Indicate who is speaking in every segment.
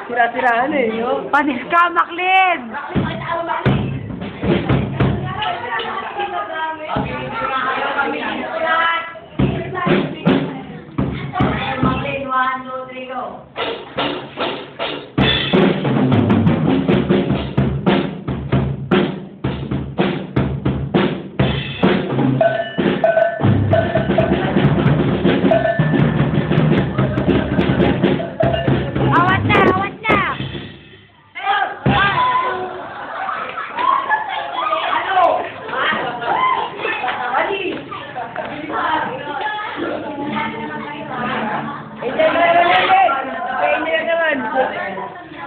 Speaker 1: Sira-siraan eh, no?
Speaker 2: Panis ka, Maclean!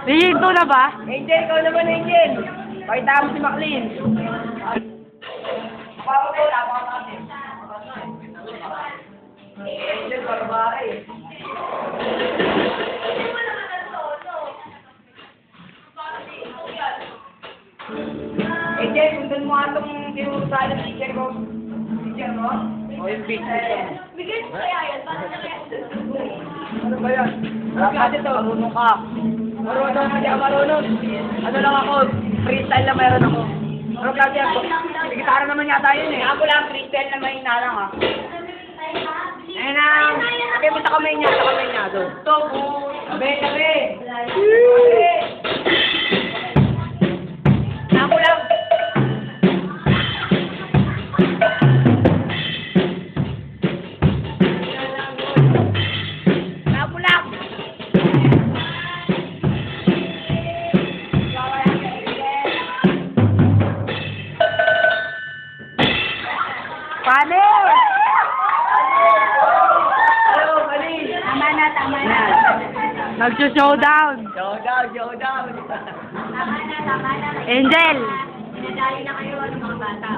Speaker 2: Angel, na ba?
Speaker 1: Angel, ikaw naman, Angel. Pakita mo si Maclean. Angel, barbara eh. Angel, sundan mo nga itong tinutala ng teacher ko. Teacher mo? O yung big teacher mo.
Speaker 3: Bigyan ko kaya yan. Paano na kaya?
Speaker 1: Ano ba yan? Ano ito? Marunong ka. Marunong, hindi ako marunong. Ano lang ako, freestyle lang meron ako. Ano klase yan? Gitara naman yata yun eh. Ako lang, freestyle na may inalang ha. Ayun na. Okay, punta kamay niya, sa kamay niya. Stop. Tabi, tabi. Tabi. Ako lang.
Speaker 2: Paano?
Speaker 1: Hello, Mali.
Speaker 3: Tama na, tama na.
Speaker 2: Nag-showdown.
Speaker 1: Showdown.
Speaker 3: Tama na, tama na.
Speaker 2: Angel.
Speaker 3: Pinadali na kayo ng mga bata.